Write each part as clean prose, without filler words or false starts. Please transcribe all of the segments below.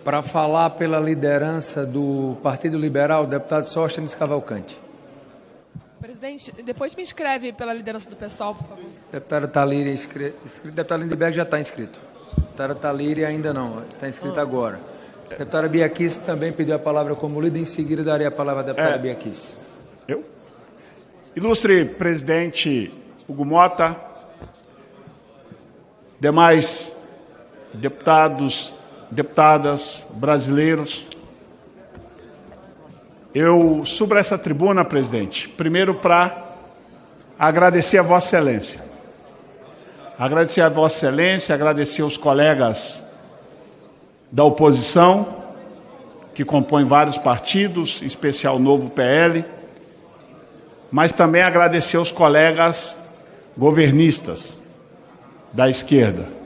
Para falar pela liderança do Partido Liberal, o deputado Sóstenes Cavalcante. Presidente, depois me inscreve pela liderança do PSOL, por favor. Deputada Thalíria inscrito. Deputado Lindbergh já está inscrito. Deputada Thalíria ainda não, está inscrita agora. Deputada Biaquis também pediu a palavra como líder, em seguida darei a palavra à deputada Biaquis. Eu? Ilustre presidente Hugo Mota, demais deputados, deputadas, brasileiros, eu subo essa tribuna, presidente, primeiro para agradecer a Vossa Excelência. Agradecer a Vossa Excelência, agradecer aos colegas da oposição, que compõem vários partidos, em especial o Novo PL, mas também agradecer aos colegas governistas da esquerda.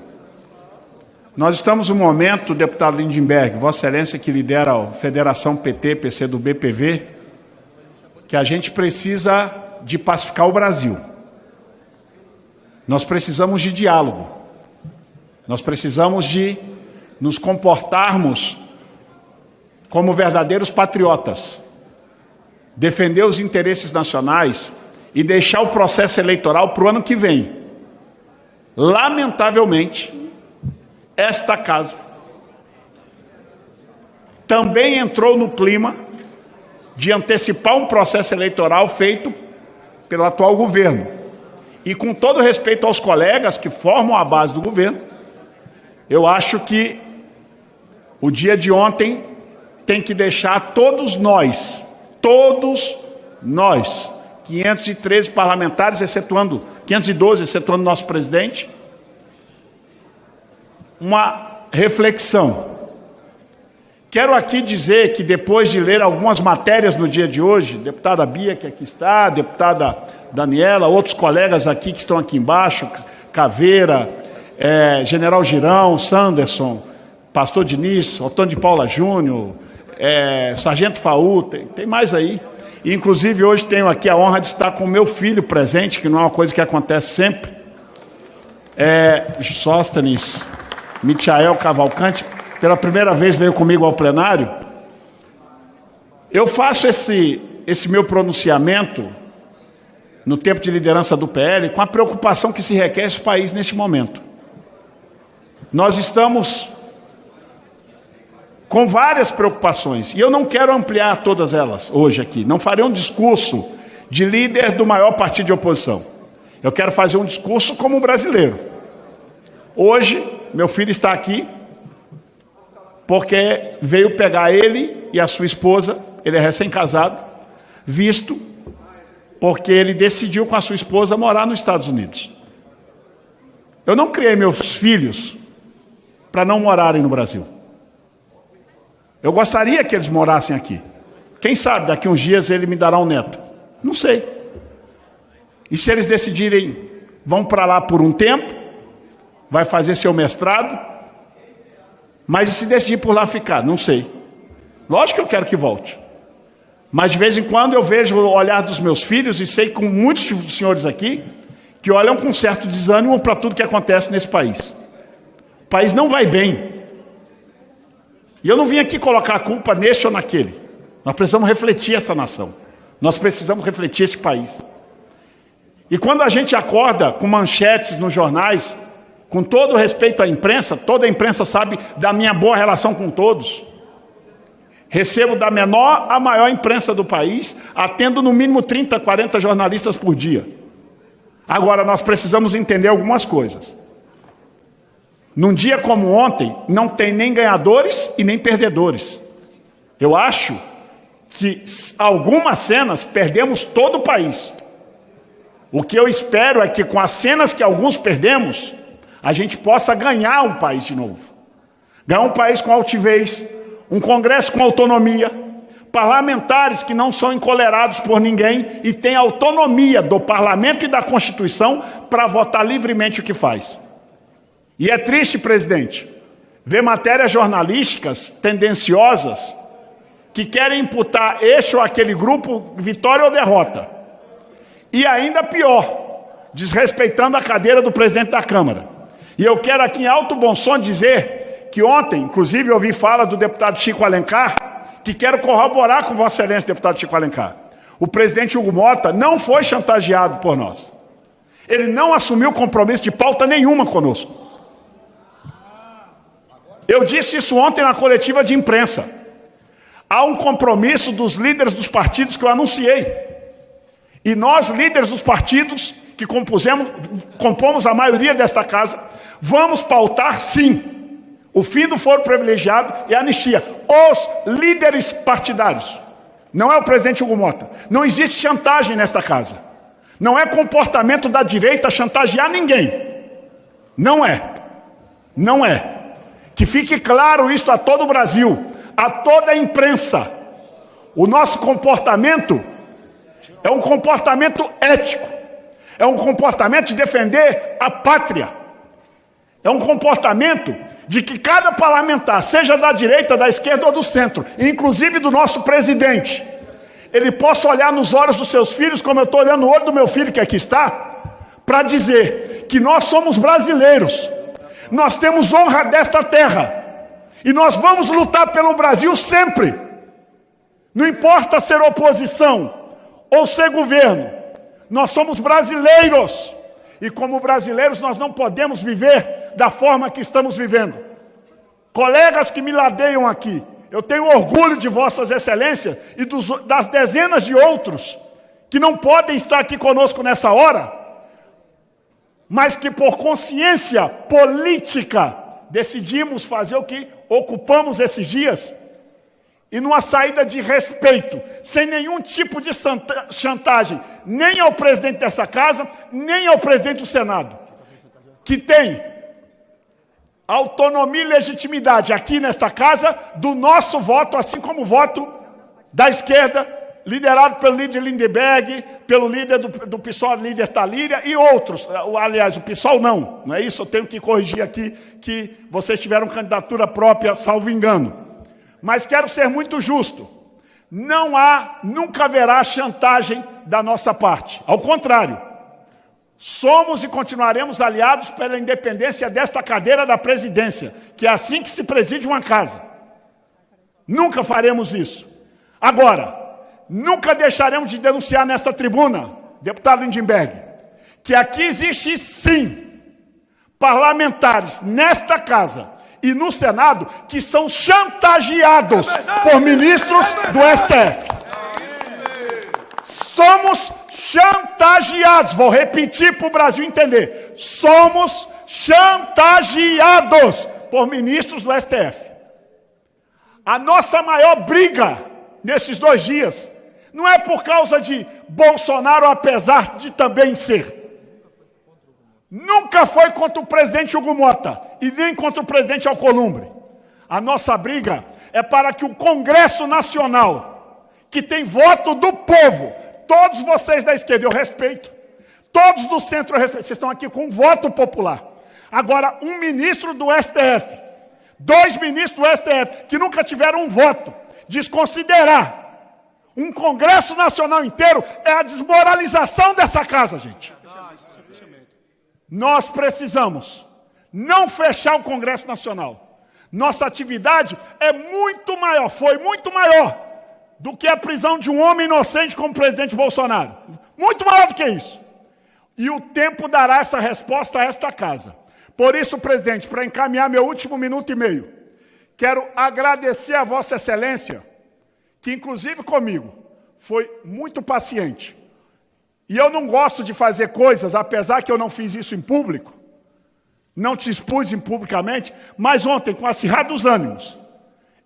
Nós estamos num momento, deputado Lindbergh, Vossa Excelência que lidera a Federação PT, PCdoB, PV, que a gente precisa de pacificar o Brasil. Nós precisamos de diálogo. Nós precisamos de nos comportarmos como verdadeiros patriotas, defender os interesses nacionais e deixar o processo eleitoral para o ano que vem. Lamentavelmente, esta casa também entrou no clima de antecipar um processo eleitoral feito pelo atual governo. E com todo respeito aos colegas que formam a base do governo, eu acho que o dia de ontem tem que deixar todos nós, 513 parlamentares, excetuando 512, excetuando nosso presidente, uma reflexão. Quero aqui dizer que depois de ler algumas matérias no dia de hoje, deputada Bia, que aqui está, deputada Daniela, outros colegas aqui que estão aqui embaixo, Caveira, General Girão, Sanderson, Pastor Diniz, Otônio de Paula Júnior, Sargento Faú, tem mais aí. E, inclusive, hoje tenho aqui a honra de estar com o meu filho presente, que não é uma coisa que acontece sempre, Sóstenes Michael Cavalcante, pela primeira vez veio comigo ao plenário. Eu faço esse meu pronunciamento no tempo de liderança do PL com a preocupação que se requer esse país neste momento. Nós estamos com várias preocupações, e eu não quero ampliar todas elas hoje aqui. Não farei um discurso de líder do maior partido de oposição. Eu quero fazer um discurso como um brasileiro. Hoje, meu filho está aqui porque veio pegar ele e a sua esposa, ele é recém-casado, visto porque ele decidiu com a sua esposa morar nos Estados Unidos. Eu não criei meus filhos para não morarem no Brasil. Eu gostaria que eles morassem aqui. Quem sabe daqui uns dias ele me dará um neto. Não sei. E se eles decidirem, vão para lá por um tempo, vai fazer seu mestrado, mas e se decidir por lá ficar? Não sei. Lógico que eu quero que volte. Mas de vez em quando eu vejo o olhar dos meus filhos e sei com muitos senhores aqui que olham com certo desânimo para tudo que acontece nesse país. O país não vai bem. E eu não vim aqui colocar a culpa neste ou naquele. Nós precisamos refletir essa nação. Nós precisamos refletir esse país. E quando a gente acorda com manchetes nos jornais, com todo o respeito à imprensa, toda a imprensa sabe da minha boa relação com todos. Recebo da menor à maior imprensa do país, atendo no mínimo 30, 40 jornalistas por dia. Agora, nós precisamos entender algumas coisas. Num dia como ontem, não tem nem ganhadores e nem perdedores. Eu acho que algumas cenas perdemos todo o país. O que eu espero é que com as cenas que alguns perdemos, a gente possa ganhar um país de novo. Ganhar um país com altivez, um Congresso com autonomia, parlamentares que não são encolerados por ninguém e têm autonomia do Parlamento e da Constituição para votar livremente o que faz. E é triste, presidente, ver matérias jornalísticas tendenciosas que querem imputar este ou aquele grupo vitória ou derrota. E ainda pior, desrespeitando a cadeira do presidente da Câmara. E eu quero aqui em alto bom som dizer que ontem, inclusive, eu ouvi fala do deputado Chico Alencar, que quero corroborar com Vossa Excelência, deputado Chico Alencar. O presidente Hugo Mota não foi chantageado por nós. Ele não assumiu compromisso de pauta nenhuma conosco. Eu disse isso ontem na coletiva de imprensa. Há um compromisso dos líderes dos partidos que eu anunciei. E nós, líderes dos partidos, que compomos a maioria desta casa, vamos pautar, sim, o fim do foro privilegiado e a anistia. Os líderes partidários. Não é o presidente Hugo Mota. Não existe chantagem nesta casa. Não é comportamento da direita chantagear ninguém. Não é. Não é. Que fique claro isso a todo o Brasil, a toda a imprensa. O nosso comportamento é um comportamento ético. É um comportamento de defender a pátria. É um comportamento de que cada parlamentar, seja da direita, da esquerda ou do centro, inclusive do nosso presidente, ele possa olhar nos olhos dos seus filhos, como eu estou olhando no olho do meu filho que aqui está, para dizer que nós somos brasileiros, nós temos honra desta terra, e nós vamos lutar pelo Brasil sempre. Não importa ser oposição ou ser governo, nós somos brasileiros, e como brasileiros nós não podemos viver da forma que estamos vivendo. Colegas que me ladeiam aqui, eu tenho orgulho de Vossas Excelências e das dezenas de outros que não podem estar aqui conosco nessa hora, mas que por consciência política decidimos fazer o que ocupamos esses dias, e numa saída de respeito, sem nenhum tipo de chantagem, nem ao presidente dessa casa, nem ao presidente do Senado, que tem autonomia e legitimidade aqui nesta casa do nosso voto, assim como o voto da esquerda, liderado pelo líder Lindenberg, pelo líder do PSOL, líder Talíria e outros. Aliás, o PSOL não é isso? Eu tenho que corrigir aqui que vocês tiveram candidatura própria, salvo engano. Mas quero ser muito justo. Nunca haverá chantagem da nossa parte. Ao contrário, somos e continuaremos aliados pela independência desta cadeira da presidência, que é assim que se preside uma casa. Nunca faremos isso. Agora, nunca deixaremos de denunciar nesta tribuna, deputado Lindenberg, que aqui existe sim parlamentares nesta casa e no Senado que são chantageados por ministros do STF. Somos chantageados, vou repetir para o Brasil entender, somos chantageados por ministros do STF. A nossa maior briga nesses 2 dias não é por causa de Bolsonaro, apesar de também ser. Nunca foi contra o presidente Hugo Mota e nem contra o presidente Alcolumbre. A nossa briga é para que o Congresso Nacional, que tem voto do povo, todos vocês da esquerda eu respeito, todos do centro eu respeito, vocês estão aqui com voto popular. Agora, um ministro do STF, 2 ministros do STF, que nunca tiveram um voto, desconsiderar um Congresso Nacional inteiro é a desmoralização dessa casa, gente. Nós precisamos não fechar o Congresso Nacional. Nossa atividade é muito maior, foi muito maior do que a prisão de um homem inocente como o presidente Bolsonaro. Muito maior do que isso. E o tempo dará essa resposta a esta casa. Por isso, presidente, para encaminhar meu último minuto e meio, quero agradecer a Vossa Excelência, que inclusive comigo foi muito paciente. E eu não gosto de fazer coisas, apesar que eu não fiz isso em público, não te expus publicamente, mas ontem, com acirrados ânimos,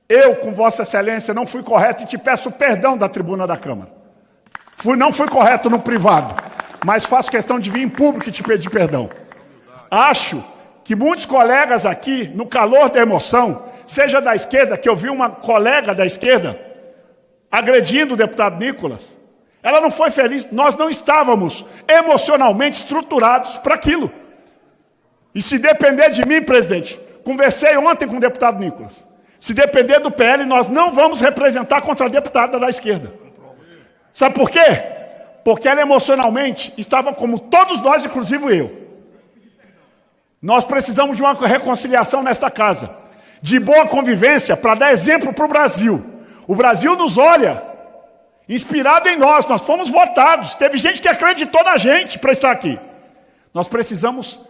eu, com Vossa Excelência, não fui correto e te peço perdão da tribuna da Câmara. Não fui correto no privado, mas faço questão de vir em público e te pedir perdão. Acho que muitos colegas aqui, no calor da emoção, seja da esquerda, que eu vi uma colega da esquerda agredindo o deputado Nicolas, ela não foi feliz, nós não estávamos emocionalmente estruturados para aquilo. E se depender de mim, presidente, conversei ontem com o deputado Nicolas, se depender do PL, nós não vamos representar contra a deputada da esquerda. Sabe por quê? Porque ela emocionalmente estava como todos nós, inclusive eu. Nós precisamos de uma reconciliação nesta casa. de boa convivência para dar exemplo para o Brasil. O Brasil nos olha, inspirado em nós fomos votados, teve gente que acreditou na gente para estar aqui. Nós precisamos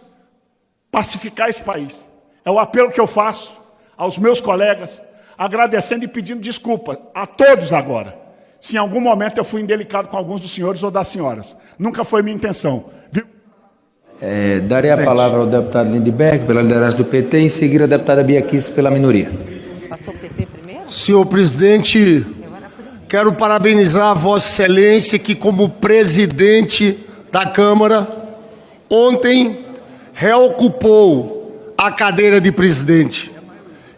pacificar esse país. É o apelo que eu faço aos meus colegas, agradecendo e pedindo desculpa a todos agora, se em algum momento eu fui indelicado com alguns dos senhores ou das senhoras. Nunca foi minha intenção. Darei a palavra ao deputado Lindbergh, pela liderança do PT, e em seguida a deputada Bia Kicis, pela minoria. Passou o PT primeiro? Senhor presidente, quero parabenizar a Vossa Excelência que, como presidente da Câmara, ontem reocupou a cadeira de presidente.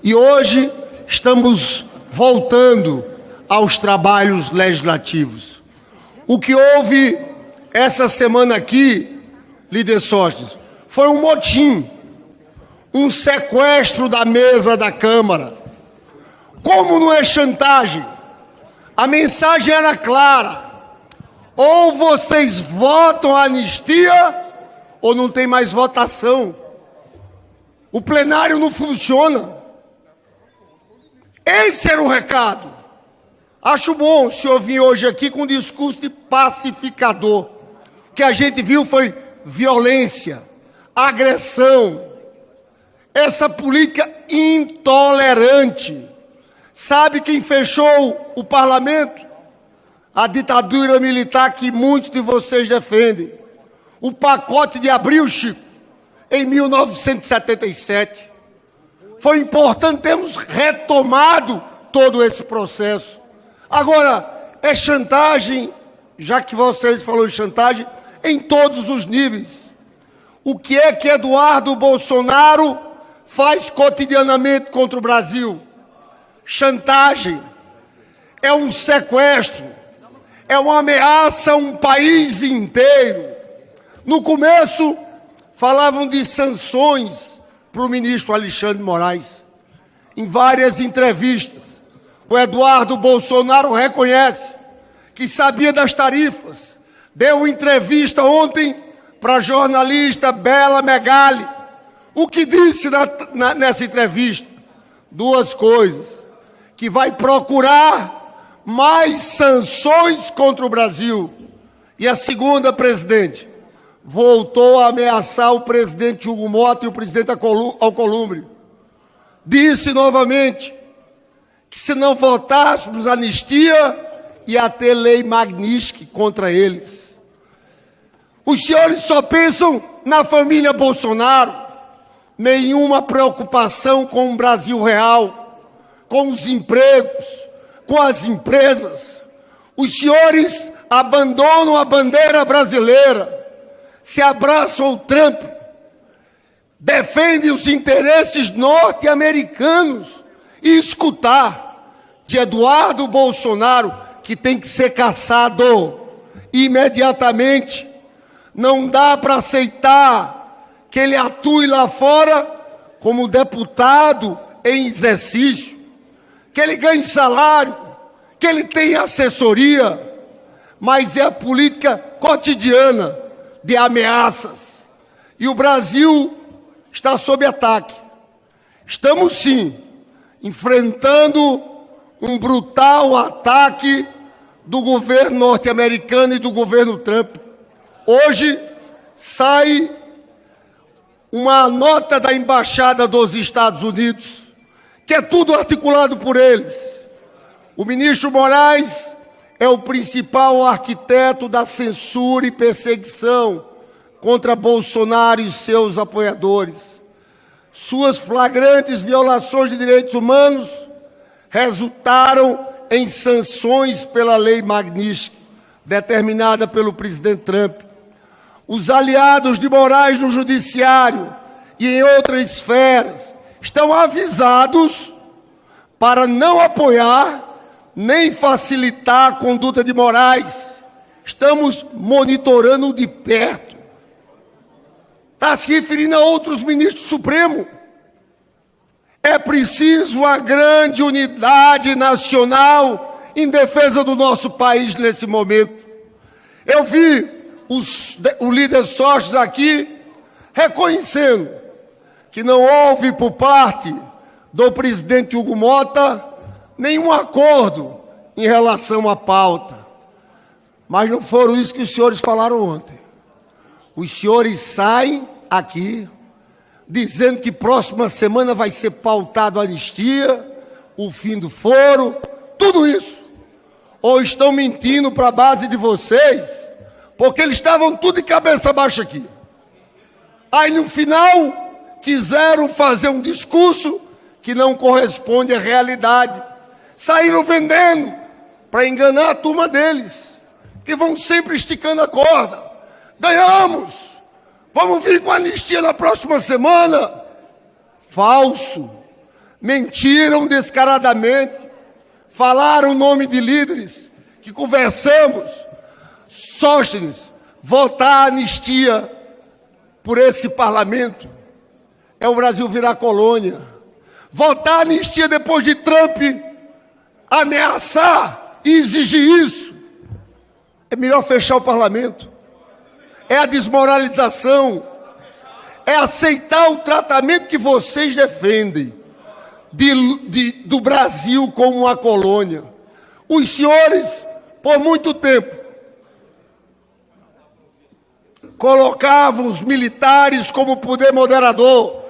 E hoje estamos voltando aos trabalhos legislativos. O que houve essa semana aqui, líder Sóstenes, foi um motim, um sequestro da mesa da Câmara. Como não é chantagem? A mensagem era clara: ou vocês votam a anistia, ou não tem mais votação. O plenário não funciona. Esse era o recado. Acho bom o senhor vir hoje aqui com um discurso de pacificador. O que a gente viu foi violência, agressão, essa política intolerante. Sabe quem fechou o parlamento? A ditadura militar que muitos de vocês defendem. O pacote de abril, Chico, em 1977. Foi importante termos retomado todo esse processo. Agora, é chantagem, já que vocês falaram de chantagem, em todos os níveis. O que é que Eduardo Bolsonaro faz cotidianamente contra o Brasil? Chantagem, é um sequestro, é uma ameaça a um país inteiro. No começo, falavam de sanções para o ministro Alexandre de Moraes. Em várias entrevistas, o Eduardo Bolsonaro reconhece que sabia das tarifas. Deu entrevista ontem para a jornalista Bela Megali. O que disse nessa entrevista? Duas coisas: que vai procurar mais sanções contra o Brasil. E a segunda, presidente, voltou a ameaçar o presidente Hugo Mota e o presidente Alcolumbre. Disse novamente que se não votássemos anistia, ia ter lei Magnitsky contra eles. Os senhores só pensam na família Bolsonaro, nenhuma preocupação com o Brasil real, com os empregos, com as empresas. Os senhores abandonam a bandeira brasileira, se abraçam ao Trump, defendem os interesses norte-americanos. E escutar de Eduardo Bolsonaro que tem que ser cassado imediatamente. Não dá para aceitar que ele atue lá fora como deputado em exercício, que ele ganhe salário, que ele tenha assessoria, mas é a política cotidiana de ameaças. E o Brasil está sob ataque. Estamos, sim, enfrentando um brutal ataque do governo norte-americano e do governo Trump. Hoje sai uma nota da Embaixada dos Estados Unidos, que é tudo articulado por eles. O ministro Moraes é o principal arquiteto da censura e perseguição contra Bolsonaro e seus apoiadores. Suas flagrantes violações de direitos humanos resultaram em sanções pela lei Magnitsky, determinada pelo presidente Trump. Os aliados de Moraes no judiciário e em outras esferas estão avisados para não apoiar nem facilitar a conduta de Moraes. Estamos monitorando de perto. Está se referindo a outros ministros do Supremo. É preciso uma grande unidade nacional em defesa do nosso país nesse momento. Eu vi o líder Sóstenes aqui reconhecendo que não houve por parte do presidente Hugo Mota nenhum acordo em relação à pauta. Mas não foram isso que os senhores falaram ontem. Os senhores saem aqui dizendo que próxima semana vai ser pautado a anistia, o fim do foro, tudo isso. Ou estão mentindo para a base de vocês, porque eles estavam tudo de cabeça baixa aqui. Aí no final quiseram fazer um discurso que não corresponde à realidade. Saíram vendendo para enganar a turma deles, que vão sempre esticando a corda. Ganhamos! Vamos vir com a anistia na próxima semana? Falso! Mentiram descaradamente, falaram o nome de líderes que conversamos. Sóstenes, votar a anistia por esse parlamento é o Brasil virar colônia. Votar a anistia depois de Trump ameaçar e exigir isso, é melhor fechar o parlamento. É a desmoralização, é aceitar o tratamento que vocês defendem do Brasil como uma colônia. Os senhores, por muito tempo, colocavam os militares como poder moderador,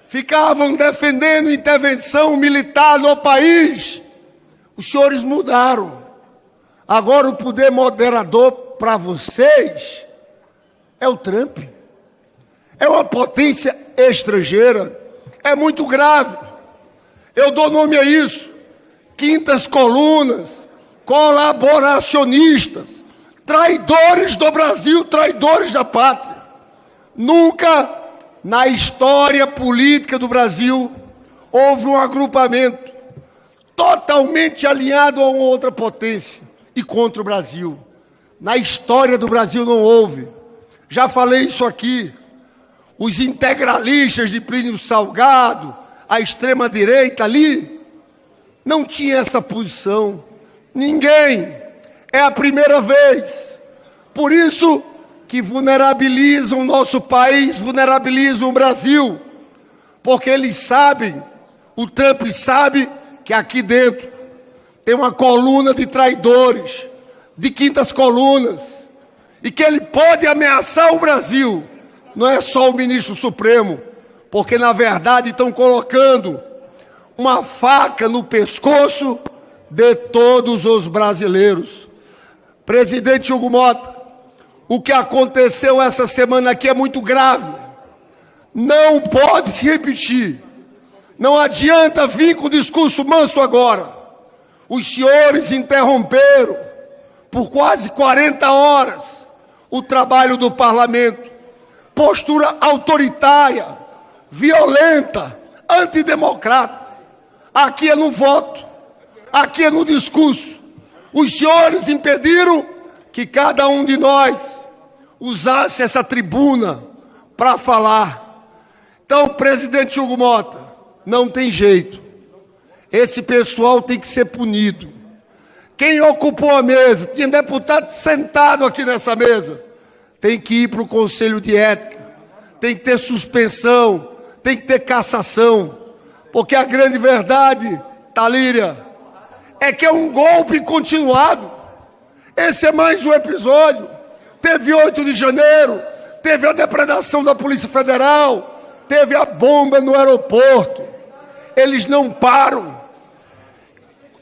ficavam defendendo intervenção militar no país. Os senhores mudaram. Agora o poder moderador para vocês é o Trump. É uma potência estrangeira. É muito grave. Eu dou nome a isso. Quintas colunas, colaboracionistas, traidores do Brasil, traidores da pátria. Nunca na história política do Brasil houve um agrupamento totalmente alinhado a uma outra potência e contra o Brasil. Na história do Brasil não houve. Já falei isso aqui. Os integralistas de Plínio Salgado, a extrema-direita ali, não tinha essa posição. Ninguém. É a primeira vez. Por isso que vulnerabilizam o nosso país, vulnerabilizam o Brasil. Porque eles sabem, o Trump sabe que aqui dentro tem uma coluna de traidores, de quintas colunas, e que ele pode ameaçar o Brasil. Não é só o ministro Supremo, porque na verdade estão colocando uma faca no pescoço de todos os brasileiros. Presidente Hugo Mota, o que aconteceu essa semana aqui é muito grave. Não pode se repetir. Não adianta vir com discurso manso agora. Os senhores interromperam por quase 40 horas o trabalho do parlamento. Postura autoritária, violenta, antidemocrática. Aqui é no voto, aqui é no discurso. Os senhores impediram que cada um de nós usasse essa tribuna para falar. Então, presidente Hugo Mota, não tem jeito. Esse pessoal tem que ser punido. Quem ocupou a mesa, tinha deputado sentado aqui nessa mesa, tem que ir para o Conselho de Ética, tem que ter suspensão, tem que ter cassação, porque a grande verdade, Talíria, é que é um golpe continuado. Esse é mais um episódio. Teve 8 de janeiro, teve a depredação da Polícia Federal, teve a bomba no aeroporto. Eles não param.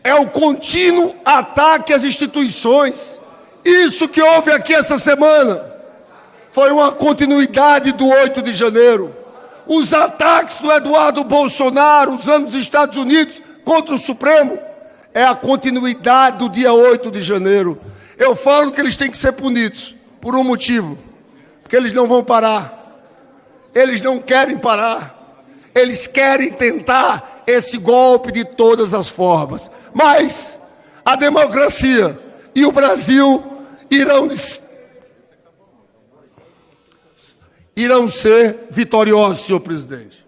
É o contínuo ataque às instituições. Isso que houve aqui essa semana foi uma continuidade do 8 de janeiro. Os ataques do Eduardo Bolsonaro usando os Estados Unidos contra o Supremo é a continuidade do dia 8 de janeiro. Eu falo que eles têm que ser punidos por um motivo, porque eles não vão parar. Eles não querem parar. Eles querem tentar esse golpe de todas as formas. Mas a democracia e o Brasil irão ser vitoriosos, senhor presidente.